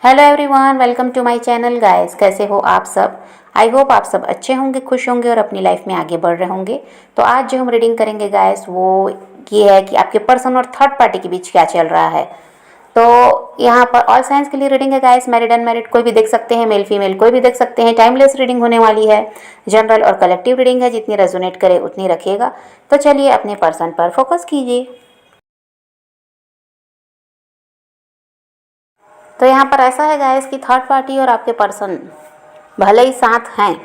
Hello everyone, welcome to my channel guys. कैसे हो आप सब? आई होप आप सब अच्छे होंगे, खुश होंगे और अपनी लाइफ में आगे बढ़ रहे होंगे। तो आज जो हम रीडिंग करेंगे गाइस वो ये है कि आपके पर्सन और थर्ड पार्टी के बीच क्या चल रहा है। तो यहाँ पर ऑल साइंस के लिए रीडिंग है गाइस। मैरिड अनमैरिड कोई भी देख सकते हैं, मेल फीमेल कोई भी देख सकते हैं। टाइमलेस रीडिंग होने वाली है। जनरल और कलेक्टिव रीडिंग है, जितनी रेजोनेट करे उतनी रखिएगा। तो चलिए अपने पर्सन पर फोकस कीजिए। तो यहाँ पर ऐसा है गाइस कि थर्ड पार्टी और आपके पर्सन भले ही साथ हैं,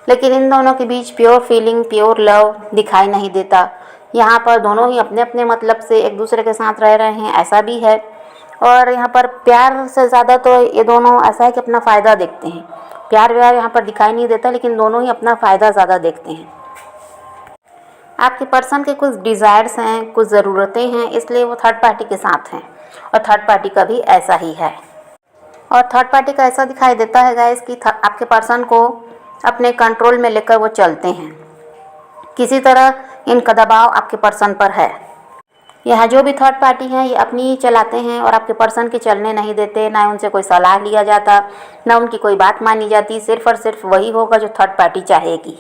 लेकिन इन दोनों के बीच प्योर फीलिंग, प्योर लव दिखाई नहीं देता। यहाँ पर दोनों ही अपने अपने मतलब से एक दूसरे के साथ रह रहे हैं, ऐसा भी है। और यहाँ पर प्यार से ज़्यादा तो ये दोनों ऐसा है कि अपना फ़ायदा देखते हैं। प्यार व्यार यहाँ पर दिखाई नहीं देता, लेकिन दोनों ही अपना फ़ायदा ज़्यादा देखते हैं। आपके पर्सन के कुछ डिज़ायर्स हैं, कुछ ज़रूरतें हैं, इसलिए वो थर्ड पार्टी के साथ हैं। और थर्ड पार्टी का भी ऐसा ही है। और थर्ड पार्टी का ऐसा दिखाई देता है गाइस कि आपके पर्सन को अपने कंट्रोल में लेकर वो चलते हैं। किसी तरह इनका दबाव आपके पर्सन पर है। यहाँ जो भी थर्ड पार्टी हैं ये अपनी ही चलाते हैं और आपके पर्सन के चलने नहीं देते। ना उनसे कोई सलाह लिया जाता, ना उनकी कोई बात मानी जाती। सिर्फ और सिर्फ वही होगा जो थर्ड पार्टी चाहेगी।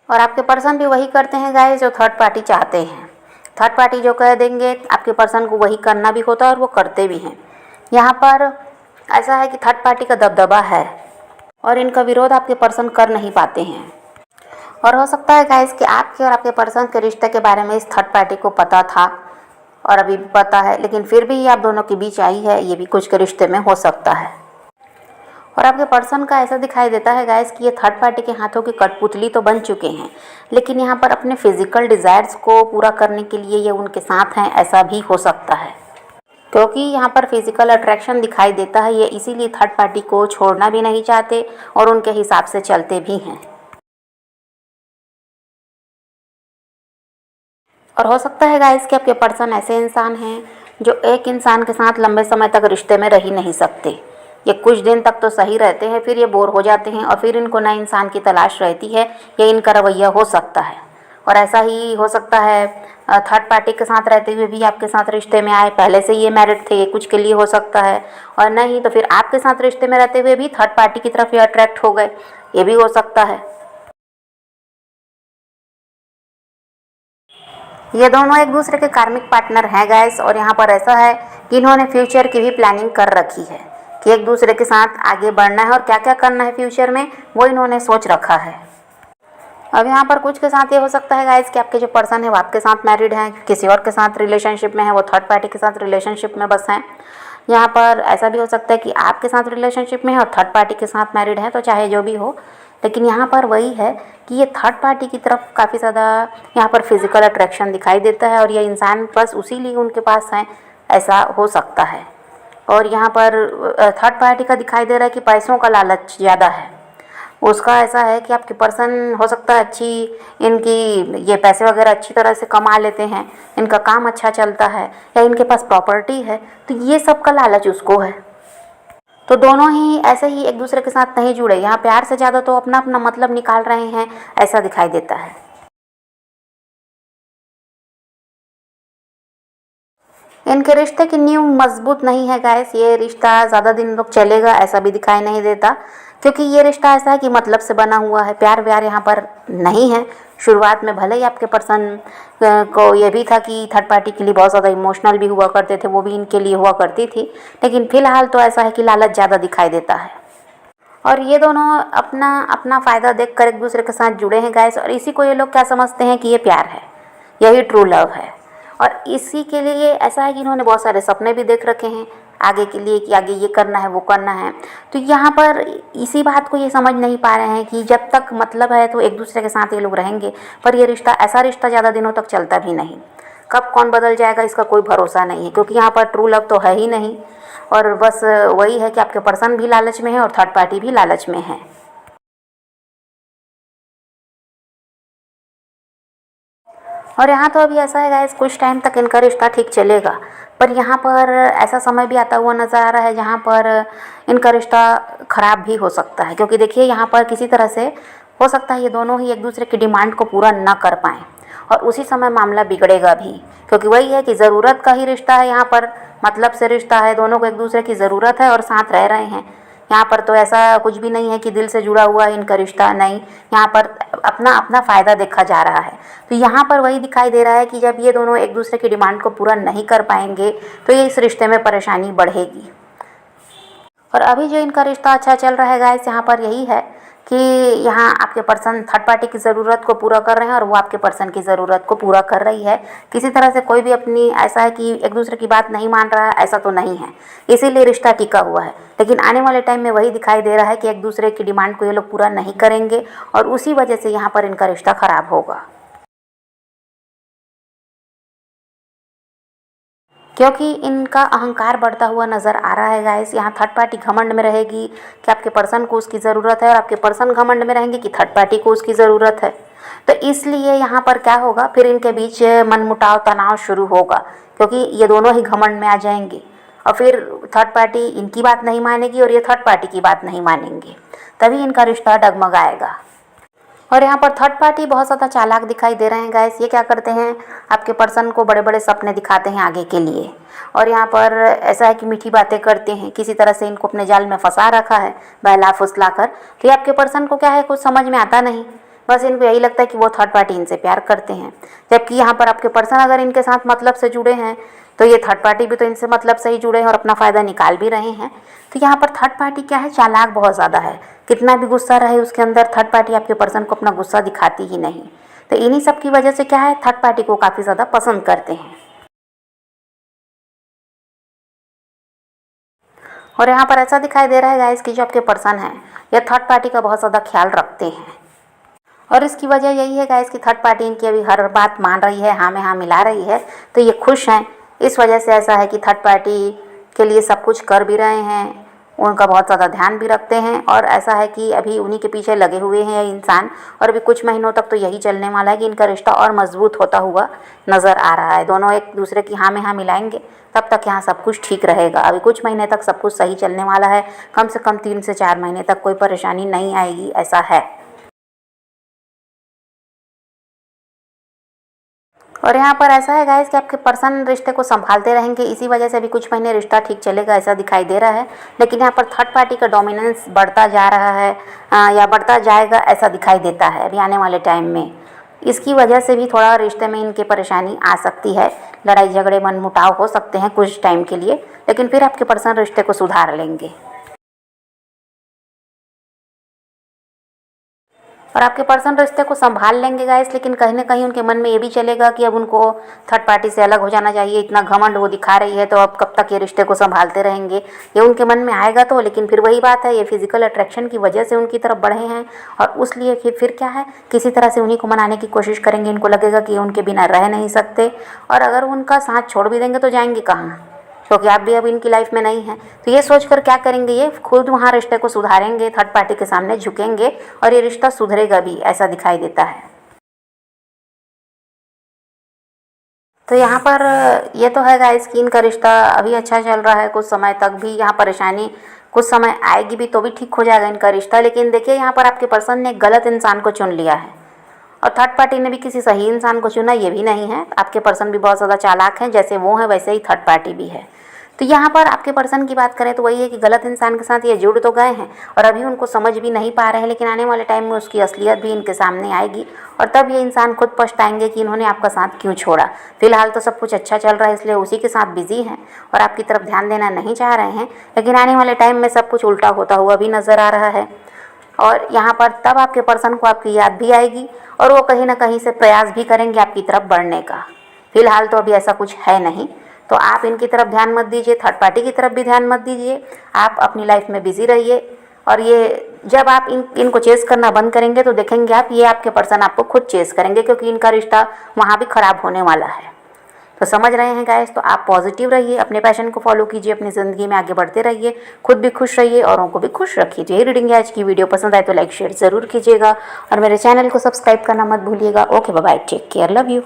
और आपके पर्सन भी वही करते हैं गाइस जो थर्ड पार्टी चाहते हैं। थर्ड पार्टी जो कह देंगे आपके पर्सन को वही करना भी होता है और वो करते भी हैं। यहाँ पर ऐसा है कि थर्ड पार्टी का दबदबा है और इनका विरोध आपके पर्सन कर नहीं पाते हैं। और हो सकता है गाइस कि आपके और आपके पर्सन के रिश्ते के बारे में इस थर्ड पार्टी को पता था और अभी भी पता है, लेकिन फिर भी ये आप दोनों के बीच आई है। ये भी कुछ के रिश्ते में हो सकता है। और आपके पर्सन का ऐसा दिखाई देता है गाइस कि ये थर्ड पार्टी के हाथों की कठपुतली तो बन चुके हैं, लेकिन यहाँ पर अपने फिजिकल डिज़ायर्स को पूरा करने के लिए ये उनके साथ हैं, ऐसा भी हो सकता है। क्योंकि यहाँ पर फिजिकल अट्रैक्शन दिखाई देता है, ये इसीलिए थर्ड पार्टी को छोड़ना भी नहीं चाहते और उनके हिसाब से चलते भी हैं। और हो सकता है गाइस कि आपके पर्सन ऐसे इंसान हैं जो एक इंसान के साथ लंबे समय तक रिश्ते में रह ही नहीं सकते। ये कुछ दिन तक तो सही रहते हैं, फिर ये बोर हो जाते हैं और फिर इनको नए इंसान की तलाश रहती है। ये इनका रवैया हो सकता है। और ऐसा ही हो सकता है थर्ड पार्टी के साथ रहते हुए भी आपके साथ रिश्ते में आए। पहले से ये मैरिड थे, ये कुछ के लिए हो सकता है। और नहीं तो फिर आपके साथ रिश्ते में रहते हुए भी थर्ड पार्टी की तरफ ये अट्रैक्ट हो गए, ये भी हो सकता है। ये दोनों एक दूसरे के कार्मिक पार्टनर हैं गाइस। और यहाँ पर ऐसा है कि इन्होंने फ्यूचर की भी प्लानिंग कर रखी है कि एक दूसरे के साथ आगे बढ़ना है और क्या क्या करना है फ्यूचर में, वो इन्होंने सोच रखा है। अब यहाँ पर कुछ के साथ ये हो सकता है गाइस कि आपके जो पर्सन है वो आपके साथ मैरिड हैं, किसी और के साथ रिलेशनशिप में है, वो थर्ड पार्टी के साथ रिलेशनशिप में बस हैं। यहाँ पर ऐसा भी हो सकता है कि आपके साथ रिलेशनशिप में है और थर्ड पार्टी के साथ मैरिड है। तो चाहे जो भी हो, लेकिन यहाँ पर वही है कि ये थर्ड पार्टी की तरफ काफ़ी ज़्यादा यहाँ पर फिजिकल अट्रैक्शन दिखाई देता है और ये इंसान बस उसी लिए उनके पास हैं, ऐसा हो सकता है। और यहाँ पर थर्ड पार्टी का दिखाई दे रहा है कि पैसों का लालच ज़्यादा है उसका। ऐसा है कि आपके पर्सन हो सकता है अच्छी इनकी ये पैसे वगैरह अच्छी तरह से कमा लेते हैं, इनका काम अच्छा चलता है या इनके पास प्रॉपर्टी है, तो ये सब का लालच उसको है। तो दोनों ही ऐसे ही एक दूसरे के साथ नहीं जुड़े, यहाँ प्यार से ज़्यादा तो अपना अपना मतलब निकाल रहे हैं, ऐसा दिखाई देता है। इनके रिश्ते की नींव मजबूत नहीं है गाइस। ये रिश्ता ज़्यादा दिन तक चलेगा ऐसा भी दिखाई नहीं देता, क्योंकि ये रिश्ता ऐसा है कि मतलब से बना हुआ है। प्यार व्यार यहाँ पर नहीं है। शुरुआत में भले ही आपके पर्सन को ये भी था कि थर्ड पार्टी के लिए बहुत ज़्यादा इमोशनल भी हुआ करते थे, वो भी इनके लिए हुआ करती थी, लेकिन फ़िलहाल तो ऐसा है कि लालच ज़्यादा दिखाई देता है। और ये दोनों अपना अपना फ़ायदा देखकर एक दूसरे के साथ जुड़े हैं गाइस। और इसी को ये लोग क्या समझते हैं कि ये प्यार है, यही ट्रू लव है। और इसी के लिए ऐसा है कि इन्होंने बहुत सारे सपने भी देख रखे हैं आगे के लिए कि आगे ये करना है, वो करना है। तो यहाँ पर इसी बात को ये समझ नहीं पा रहे हैं कि जब तक मतलब है तो एक दूसरे के साथ ये लोग रहेंगे, पर ये रिश्ता ऐसा रिश्ता ज़्यादा दिनों तक चलता भी नहीं। कब कौन बदल जाएगा इसका कोई भरोसा नहीं है, क्योंकि यहाँ पर ट्रू लव तो है ही नहीं। और बस वही है कि आपके पर्सन भी लालच में है और थर्ड पार्टी भी लालच में है। और यहाँ तो अभी ऐसा है गाइस, कुछ टाइम तक इनका रिश्ता ठीक चलेगा, पर यहाँ पर ऐसा समय भी आता हुआ नज़र आ रहा है जहाँ पर इनका रिश्ता ख़राब भी हो सकता है। क्योंकि देखिए यहाँ पर किसी तरह से हो सकता है ये दोनों ही एक दूसरे की डिमांड को पूरा ना कर पाएँ और उसी समय मामला बिगड़ेगा भी, क्योंकि वही है कि ज़रूरत का ही रिश्ता है यहाँ पर, मतलब से रिश्ता है, दोनों को एक दूसरे की ज़रूरत है और साथ रह रहे हैं। यहाँ पर तो ऐसा कुछ भी नहीं है कि दिल से जुड़ा हुआ है इनका रिश्ता, नहीं, यहाँ पर अपना अपना फ़ायदा देखा जा रहा है। तो यहाँ पर वही दिखाई दे रहा है कि जब ये दोनों एक दूसरे की डिमांड को पूरा नहीं कर पाएंगे तो ये इस रिश्ते में परेशानी बढ़ेगी। और अभी जो इनका रिश्ता अच्छा चल रहा है गाइस, यहाँ पर यही है कि यहाँ आपके पर्सन थर्ड पार्टी की ज़रूरत को पूरा कर रहे हैं और वो आपके पर्सन की ज़रूरत को पूरा कर रही है। किसी तरह से कोई भी अपनी ऐसा है कि एक दूसरे की बात नहीं मान रहा है, ऐसा तो नहीं है, इसीलिए रिश्ता टिका हुआ है। लेकिन आने वाले टाइम में वही दिखाई दे रहा है कि एक दूसरे की डिमांड को ये लोग पूरा नहीं करेंगे और उसी वजह से यहाँ पर इनका रिश्ता ख़राब होगा, क्योंकि इनका अहंकार बढ़ता हुआ नज़र आ रहा है गाइस। यहाँ थर्ड पार्टी घमंड में रहेगी कि आपके पर्सन को उसकी ज़रूरत है और आपके पर्सन घमंड में रहेंगे कि थर्ड पार्टी को उसकी ज़रूरत है। तो इसलिए यहाँ पर क्या होगा, फिर इनके बीच मनमुटाव, तनाव शुरू होगा, क्योंकि ये दोनों ही घमंड में आ जाएंगे और फिर थर्ड पार्टी इनकी बात नहीं मानेगी और ये थर्ड पार्टी की बात नहीं मानेंगे, तभी इनका रिश्ता डगमगाएगा। और यहाँ पर थर्ड पार्टी बहुत ज़्यादा चालाक दिखाई दे रहे हैं गाइस। ये क्या करते हैं, आपके पर्सन को बड़े बड़े सपने दिखाते हैं आगे के लिए, और यहाँ पर ऐसा है कि मीठी बातें करते हैं, किसी तरह से इनको अपने जाल में फंसा रखा है बहला फुसला कर। तो ये आपके पर्सन को क्या है, कुछ समझ में आता नहीं, बस इनको यही लगता है कि वो थर्ड पार्टी इनसे प्यार करते हैं, जबकि यहाँ पर आपके पर्सन अगर इनके साथ मतलब से जुड़े हैं तो ये थर्ड पार्टी भी तो इनसे मतलब से ही जुड़े हैं और अपना फ़ायदा निकाल भी रहे हैं। तो यहाँ पर थर्ड पार्टी क्या है, चालाक बहुत ज़्यादा है, कितना भी गुस्सा रहे उसके अंदर थर्ड पार्टी आपके पर्सन को अपना गुस्सा दिखाती ही नहीं। तो इन्हीं सब की वजह से क्या है, थर्ड पार्टी को काफ़ी ज़्यादा पसंद करते हैं। और यहाँ पर ऐसा दिखाई दे रहा है गाइस कि जो आपके पर्सन हैं ये थर्ड पार्टी का बहुत ज़्यादा ख्याल रखते हैं, और इसकी वजह यही है गाइस कि थर्ड पार्टी इनकी अभी हर बात मान रही है, हाँ में हाँ मिला रही है, तो ये खुश हैं। इस वजह से ऐसा है कि थर्ड पार्टी के लिए सब कुछ कर भी रहे हैं, उनका बहुत ज़्यादा ध्यान भी रखते हैं, और ऐसा है कि अभी उन्हीं के पीछे लगे हुए हैं ये इंसान, और अभी कुछ महीनों तक तो यही चलने वाला है कि इनका रिश्ता और मजबूत होता हुआ नज़र आ रहा है। दोनों एक दूसरे की हाँ में हाँ मिलाएंगे तब तक यहाँ सब कुछ ठीक रहेगा। अभी कुछ महीने तक सब कुछ सही चलने वाला है, कम से कम 3 से 4 महीने तक कोई परेशानी नहीं आएगी, ऐसा है। और यहाँ पर ऐसा है गाइस कि आपके पर्सन रिश्ते को संभालते रहेंगे, इसी वजह से अभी कुछ महीने रिश्ता ठीक चलेगा ऐसा दिखाई दे रहा है। लेकिन यहाँ पर थर्ड पार्टी का डोमिनेंस बढ़ता जा रहा है, या बढ़ता जाएगा ऐसा दिखाई देता है अभी आने वाले टाइम में। इसकी वजह से भी थोड़ा रिश्ते में इनकी परेशानी आ सकती है, लड़ाई झगड़े मनमुटाव हो सकते हैं कुछ टाइम के लिए, लेकिन फिर आपके पर्सन रिश्ते को सुधार लेंगे। और आपके पर्सन रिश्ते को संभाल लेंगे गाइस, लेकिन कहीं ना कहीं उनके मन में ये भी चलेगा कि अब उनको थर्ड पार्टी से अलग हो जाना चाहिए, इतना घमंड वो दिखा रही है तो अब कब तक ये रिश्ते को संभालते रहेंगे, ये उनके मन में आएगा। तो लेकिन फिर वही बात है, ये फिजिकल अट्रैक्शन की वजह से उनकी तरफ बढ़े हैं, और उसलिए फिर क्या है, किसी तरह से उन्हीं को मनाने की कोशिश करेंगे। इनको लगेगा कि उनके बिना रह नहीं सकते, और अगर उनका साथ छोड़ भी देंगे तो जाएंगे कहाँ, क्योंकि आप भी अब इनकी लाइफ में नहीं हैं। तो ये सोचकर क्या करेंगे, ये खुद वहाँ रिश्ते को सुधारेंगे, थर्ड पार्टी के सामने झुकेंगे और ये रिश्ता सुधरेगा भी, ऐसा दिखाई देता है। तो यहाँ पर ये तो है गाइस कि इनका रिश्ता अभी अच्छा चल रहा है, कुछ समय तक भी यहाँ परेशानी कुछ समय आएगी भी तो भी ठीक हो जाएगा इनका रिश्ता। लेकिन देखिए यहाँ पर आपके पर्सन ने गलत इंसान को चुन लिया है, और थर्ड पार्टी ने भी किसी सही इंसान को चुना ये भी नहीं है। आपके पर्सन भी बहुत ज़्यादा चालाक हैं, जैसे वो हैं वैसे ही थर्ड पार्टी भी है। तो यहाँ पर आपके पर्सन की बात करें तो वही है कि गलत इंसान के साथ ये जुड़ तो गए हैं और अभी उनको समझ भी नहीं पा रहे हैं, लेकिन आने वाले टाइम में उसकी असलियत भी इनके सामने आएगी और तब ये इंसान खुद पछताएंगे कि इन्होंने आपका साथ क्यों छोड़ा। फिलहाल तो सब कुछ अच्छा चल रहा है इसलिए उसी के साथ बिजी हैं और आपकी तरफ ध्यान देना नहीं चाह रहे हैं, लेकिन आने वाले टाइम में सब कुछ उल्टा होता हुआ भी नज़र आ रहा है। और यहाँ पर तब आपके पर्सन को आपकी याद भी आएगी और वो कहीं ना कहीं से प्रयास भी करेंगे आपकी तरफ बढ़ने का। फिलहाल तो अभी ऐसा कुछ है नहीं, तो आप इनकी तरफ ध्यान मत दीजिए, थर्ड पार्टी की तरफ भी ध्यान मत दीजिए। आप अपनी लाइफ में बिजी रहिए और ये जब आप इनको चेस करना बंद करेंगे तो देखेंगे आप, ये आपके पर्सन आपको खुद चेस करेंगे, क्योंकि इनका रिश्ता वहाँ भी ख़राब होने वाला है। तो समझ रहे हैं गाइस, तो आप पॉजिटिव रहिए, अपने पैशन को फॉलो कीजिए, अपनी ज़िंदगी में आगे बढ़ते रहिए, खुद भी खुश रहिए औरों को भी खुश रखिए। तो यही रीडिंग है आज की। वीडियो पसंद आए तो लाइक शेयर ज़रूर कीजिएगा और मेरे चैनल को सब्सक्राइब करना मत भूलिएगा। Okay bye, take care, love you.